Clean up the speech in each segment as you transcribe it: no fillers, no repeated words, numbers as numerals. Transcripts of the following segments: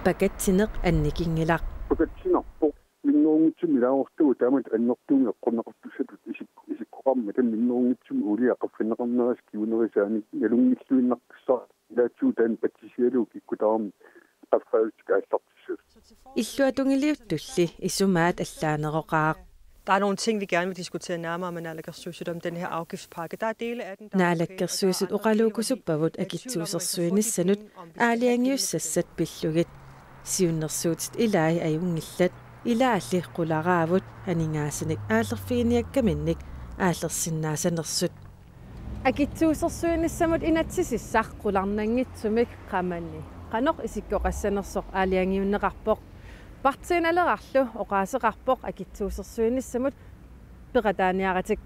Pakatsinaq annikingilaq. Pakatsinarpo minnuungitsumilaaortugu taamat annertuunga qonneqartusatut isikkoqarma tam minnuungitsum uliaqaffineqarneras kiunerisaani nalungilluinnartissar ilaatsuutaan patsisialuuk ikkutaarmi qaffaalutik aallartissut. Illuatungiliuttulli isumaat allaaneroqaaq. Der er nogle ting, vi gerne vil diskutere nærmere med Nutaarsiassat om den her afgiftspakke. Der er dele af den, Nutaarsiassat uqaluukusuppavut akitsuusersuinissanut aaliangiussassat pillugit. Siunnersuutit ilai ajungillat ilaalli qularaavut haningaasinik aallerfiiniakkaminnik aallersinnaasanersut. Akitsuusersuinissamut inatsisissaq qularnangitsumik qamanni. Qanoq isikkoqassanersoq aaliangiunneqarpoq. Partien allerarlu oqaaseqarpoq akitsuusersuinissamut peqataaniaratik.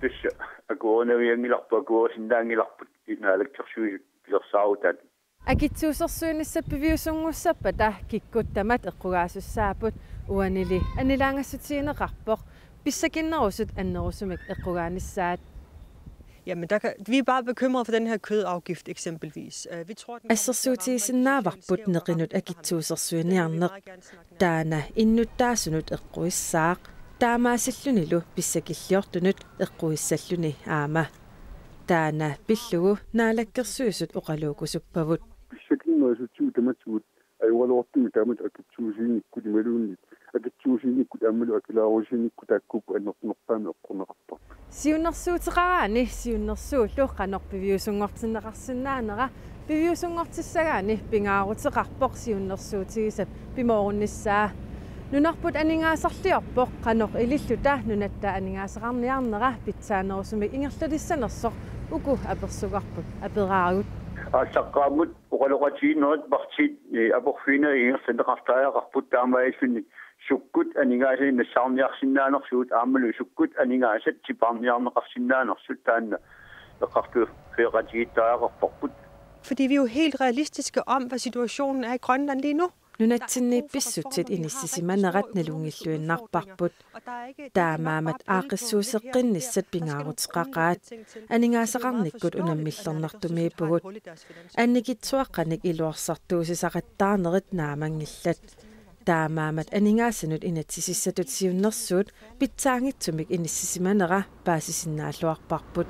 Tissa akuunaviangilarpu akuusinnaangilarput inaalakkersuisut pilersaarutat. Akitsuusersuinissap piviusungussappa kikkuttamat eqqugaasussaaput uanili anilaangassutiineqarpoq pissakinnerusut annerusumik eqqugaanissaat. Jamen, vi er bare bekymrede for den her kødafgift eksempelvis. Vi tror, den Assersuutiisinnaavarbut neqinut akitsuusersuiniarneq taana innutaasunut eqquissaaq taamaasallunilu pissakilliortunut eqquissalluni aama taana pillugu naalakkersuusut oqaluukusuppavut pissakinnerusut tamatsuut ayualuortugu taamat akitsuusiinikkut imaluunni akitsuusiinikkut aamalu akilaarusiinikkut taakkuupu annertunerpaami eqqorneqarpoq. Siunnersuutiqaraani siunnersuullu qanorpiviusungortinneqarsinnaanera piviusungortissagaani pingaaruteqarpoq siunnersuutigisap pimorunnissaa nunarput aningaasarliorpoq qanor ililluta nunatta aningaasaqarniarnera pitsaanerusumik ingerlutissanersoq uku apersugarput aperaarut Asaqqaamut uqaloqatiinerat partit aporfiina ingersanneqartaajaqarput taamaayissunni sukkut aningaasini nassarniarsinnaanersuut aammalu sukkut aningaasat tiparniarneqarsinnaanersut taanna eqqartu feeqatiittaaqarporput. Fordi vi er jo helt realistiske om, hvad situationen er i Grønland lige nu. Nunatsinniippissutsit inissisimanarat nalungilluinnarparput taamaamat aaqissuuseqqinissat pingaaruteqaqaat aningaasaqarnikkut unammillernartumiipugut annikitsuaqqanik iluarsartuusisaqattaanerit naamangillat taamaamat aningaassanut inatsisissatut siunnersuut pitsaangitsumik inississimanera paasisinnaalluarparput